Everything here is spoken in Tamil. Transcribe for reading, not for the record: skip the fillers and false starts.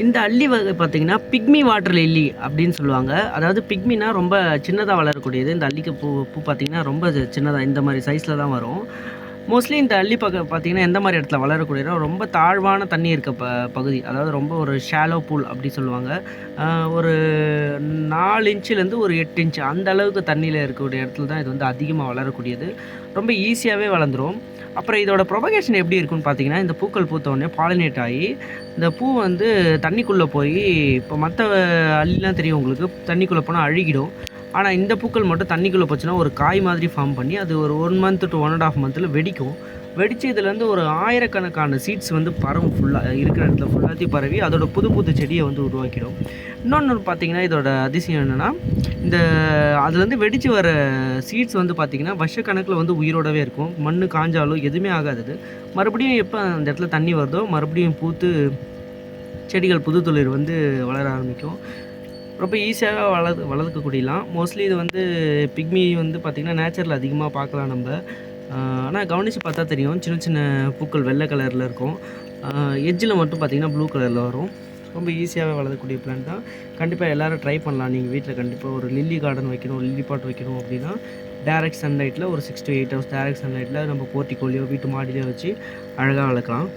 இந்த அல்லி வகை பார்த்தீங்கன்னா, பிக்மி வாட்டர் லில்லி அப்படின்னு சொல்லுவாங்க. அதாவது பிக்மினா ரொம்ப சின்னதா வளரக்கூடியது. இந்த அல்லிக்கு பூ பார்த்தீங்கன்னா, ரொம்ப சின்னதா இந்த மாரி சைஸ்ல தான் வரும். மோஸ்ட்லி இந்த அல்லி பார்த்தீங்கன்னா, எந்த மாரி இடத்துல வளரக்கூடியதுனா, ரொம்ப தாழ்வான தண்ணி இருக்க பகுதி. அதாவது ரொம்ப ஒரு ஷாலோ பூல் அப்படி சொல்லுவாங்க. ஒரு 4 இன்ச்லேருந்து ஒரு 8 இன்ச் அந்த அளவுக்கு தண்ணியில இருக்கக்கூடிய இடத்துல தான் இது வந்து அதிகமா வளரக்கூடியது. ரொம்ப ஈஸியாவே வளர்ந்துரும். அப்புறம் இதோட ப்ரொபகேஷன் எப்படி இருக்குன்னு பார்த்தீங்கன்னா, இந்த பூக்கள் பூத்த உடனே பாலினேட் ஆயி, இந்த பூ வந்து தண்ணிக்குள்ள போயி இப்போ மத்த அல்லிலாம் தெரியும் உங்களுக்கு. தண்ணிக்குள்ள போனா அழுகிடும். ஆனா இந்த பூக்கள் மட்டும் தண்ணிக்குள்ள போச்சுன்னா, ஒரு காய் மாதிரி ஃபார்ம் பண்ணி, அது ஒரு 1 மந்த் டூ 1 1/2 மந்த்ல வெடிக்கும். வெடிச்சு இதுலேருந்து ஒரு ஆயிரக்கணக்கான சீட்ஸ் வந்து பரவும் ஃபுல்லா. இருக்கிற இடத்துல ஃபுல்லாத்தையும் பரவி, அதோட புது புது செடிய வந்து உருவாக்கிடும். இன்னொன்னு பார்த்தீங்கன்னா, இதோட அதிசயம் என்னன்னா, இந்த அதுலேருந்து வெடிச்சு வர சீட்ஸ் வந்து பார்த்தீங்கன்னா, வருஷக்கணக்கில வந்து உயிரோடவே இருக்கும். மண்ணு காய்ஞ்சாலும் எதுவுமே ஆகாது அது. மறுபடியும் எப்ப அந்த இடத்துல தண்ணி வருதோ, மறுபடியும் பூத்து செடிகள் புது துளிர் வந்து வளர ஆரம்பிக்கும். ரொம்ப ஈஸியாவே வளர்க்கக்கூடியலாம். மோஸ்ட்லி இது வந்து பிக்மி வந்து பார்த்திங்கன்னா, நேச்சரில் அதிகமாக பார்க்கலாம் நம்ப. ஆனா கவனிச்சு பார்த்தா தெரியும். சின்ன சின்ன பூக்கள் வெள்ளை கலரில் இருக்கும். எட்ஜில் மட்டும் பார்த்திங்கன்னா, ப்ளூ கலரில் வரும். ரொம்ப ஈஸியாவே வளரக்கூடிய பிளான்ட் தான். கண்டிப்பா எல்லாரும் ட்ரை பண்ணலாம். நீங்க வீட்ல கண்டிப்பா ஒரு லில்லி கார்டன் வைக்கணும், லில்லி பாட் வைக்கணும் அப்படின்னா, டைரக்ட் சன்லைட்ல ஒரு 6 to 8 ஹவர்ஸ் டைரக்ட் சன்லைட்ல நம்ம போர்ட்டிகோலயோ, வீட்டு மாடியிலயோ வச்சு அழகா வளர்க்கலாம்.